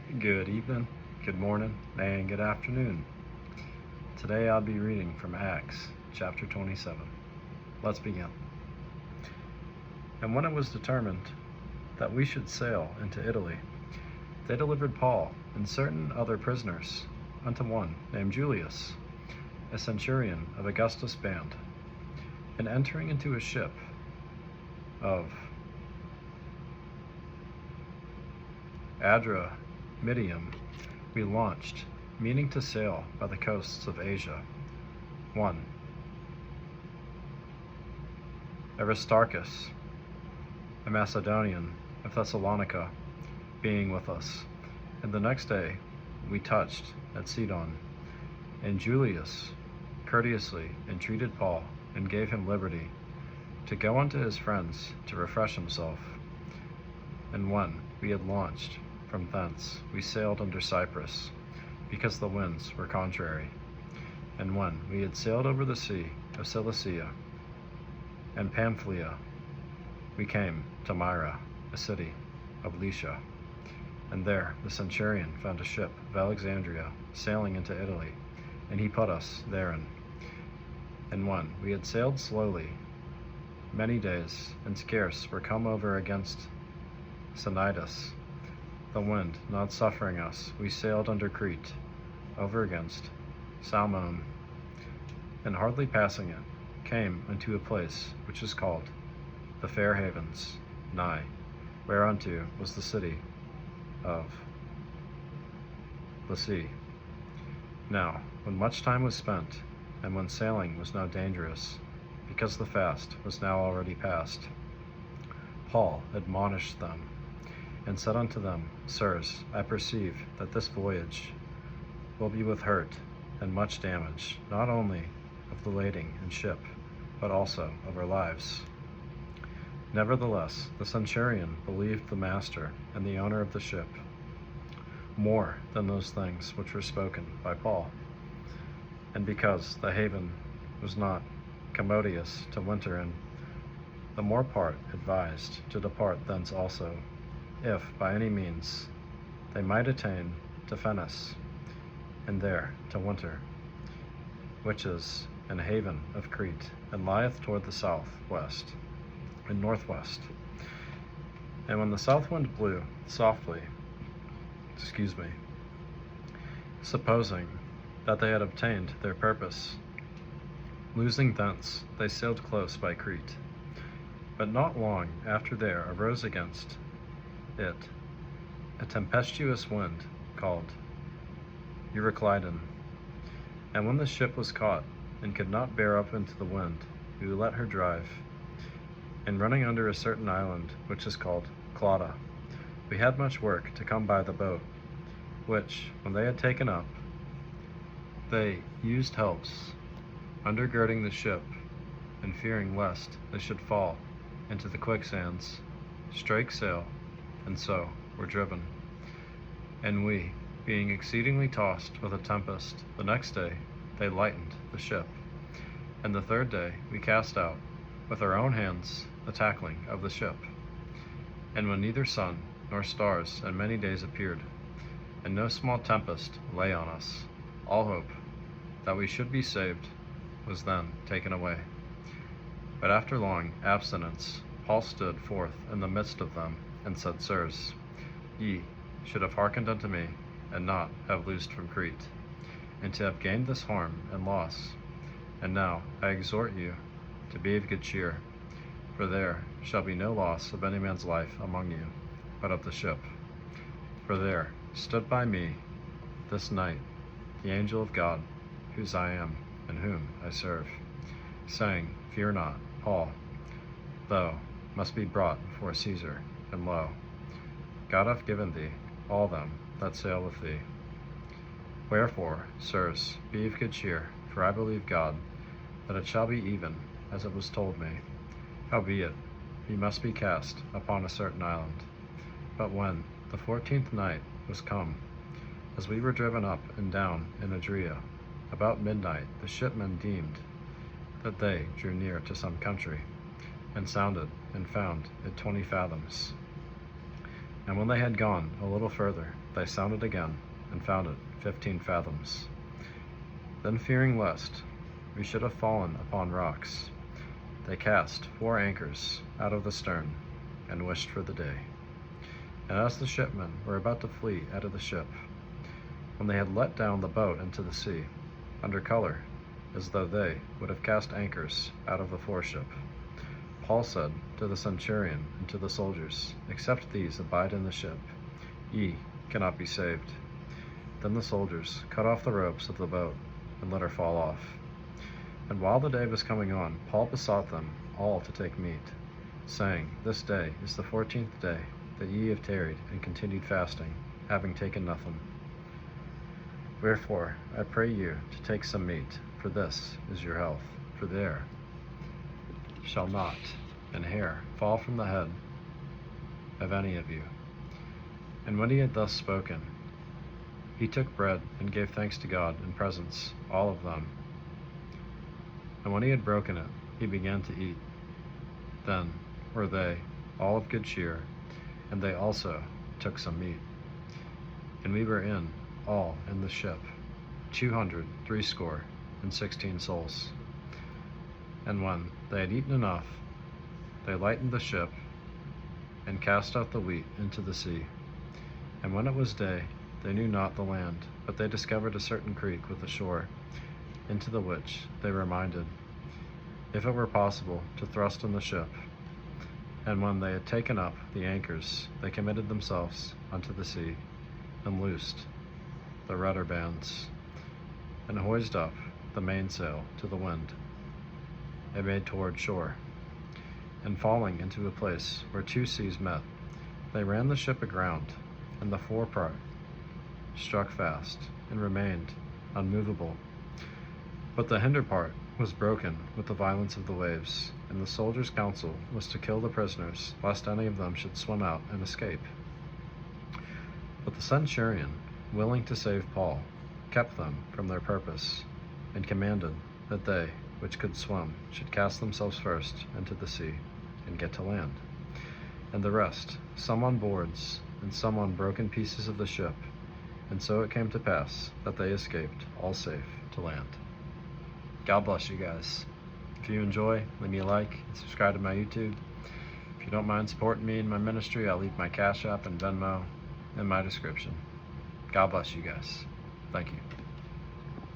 Good evening, good morning, and good afternoon. Today I'll be reading from Acts chapter 27. Let's begin. And when it was determined that we should sail into Italy, they delivered Paul and certain other prisoners unto one named Julius, a centurion of Augustus' band. And entering into a ship of Adramyttium, we launched, meaning to sail by the coasts of Asia. 1. Aristarchus, a Macedonian of Thessalonica, being with us. And the next day we touched at Sidon, and Julius courteously entreated Paul and gave him liberty to go unto his friends to refresh himself. And when we had launched from thence, we sailed under Cyprus, because the winds were contrary. And when we had sailed over the sea of Cilicia and Pamphylia, we came to Myra, a city of Lycia. And there the centurion found a ship of Alexandria sailing into Italy, and he put us therein. And when we had sailed slowly many days, and scarce were come over against Cnidus, the wind not suffering us, we sailed under Crete, over against Salmone, and hardly passing it, came unto a place which is called the Fair Havens, nigh whereunto was the city of the sea. Now, when much time was spent, and when sailing was now dangerous, because the fast was now already past, Paul admonished them, and said unto them, Sirs, I perceive that this voyage will be with hurt and much damage, not only of the lading and ship, but also of our lives. Nevertheless, the centurion believed the master and the owner of the ship more than those things which were spoken by Paul. And because the haven was not commodious to winter in, the more part advised to depart thence also, if by any means they might attain to Phenice, and there to winter, which is an haven of Crete, and lieth toward the south-west and northwest. And when the south wind blew softly, supposing that they had obtained their purpose, losing thence, they sailed close by Crete. But not long after there arose against it a tempestuous wind called Euroclydon. And when the ship was caught and could not bear up into the wind, we let her drive. And running under a certain island which is called Clauda, we had much work to come by the boat, which, when they had taken up, they used helps, undergirding the ship, and fearing lest they should fall into the quicksands, strake sail, and so were driven. And we, being exceedingly tossed with a tempest, the next day they lightened the ship. And the third day we cast out with our own hands the tackling of the ship. And when neither sun nor stars in many days appeared, and no small tempest lay on us, all hope that we should be saved was then taken away. But after long abstinence, Paul stood forth in the midst of them, and said, Sirs, ye should have hearkened unto me, and not have loosed from Crete, and to have gained this harm and loss. And now I exhort you to be of good cheer, for there shall be no loss of any man's life among you, but of the ship. For there stood by me this night the angel of God, whose I am, and whom I serve, saying, Fear not, Paul, thou must be brought before Caesar, and lo, God hath given thee all them that sail with thee. Wherefore, sirs, be of good cheer, for I believe God, that it shall be even as it was told me. Howbeit, ye must be cast upon a certain island. But when the 14th night was come, as we were driven up and down in Adria, about midnight the shipmen deemed that they drew near to some country, and sounded, and found it 20 fathoms. And when they had gone a little further, they sounded again, and found it 15 fathoms. Then fearing lest we should have fallen upon rocks, they cast 4 anchors out of the stern, and wished for the day. And as the shipmen were about to flee out of the ship, when they had let down the boat into the sea, under color, as though they would have cast anchors out of the foreship, Paul said to the centurion and to the soldiers, Except these abide in the ship, ye cannot be saved. Then the soldiers cut off the ropes of the boat, and let her fall off. And while the day was coming on, Paul besought them all to take meat, saying, This day is the 14th day that ye have tarried and continued fasting, having taken nothing. Wherefore I pray you to take some meat, for this is your health. For there shall not an hair fall from the head of any of you. And when he had thus spoken, he took bread and gave thanks to God in presence all of them. And when he had broken it, he began to eat. Then were they all of good cheer, and they also took some meat. And we were all in the ship 260 souls. And when they had eaten enough, they lightened the ship, and cast out the wheat into the sea. And when it was day, they knew not the land, but they discovered a certain creek with a shore, into the which they were minded, if it were possible, to thrust in the ship. And when they had taken up the anchors, they committed themselves unto the sea, and loosed the rudder bands, and hoised up the mainsail to the wind, and made toward shore. And falling into a place where 2 seas met, they ran the ship aground, and the forepart struck fast, and remained unmovable. But the hinder part was broken with the violence of the waves, and the soldiers' counsel was to kill the prisoners, lest any of them should swim out and escape. But the centurion, willing to save Paul, kept them from their purpose, and commanded that they which could swim should cast themselves first into the sea, and get to land, and the rest, some on boards, and some on broken pieces of the ship. And so it came to pass that they escaped all safe to land. God bless you guys. If you enjoy, leave me a like and subscribe to my YouTube. If you don't mind supporting me in my ministry, I'll leave my Cashapp and Venmo in my description. God bless you guys. Thank you.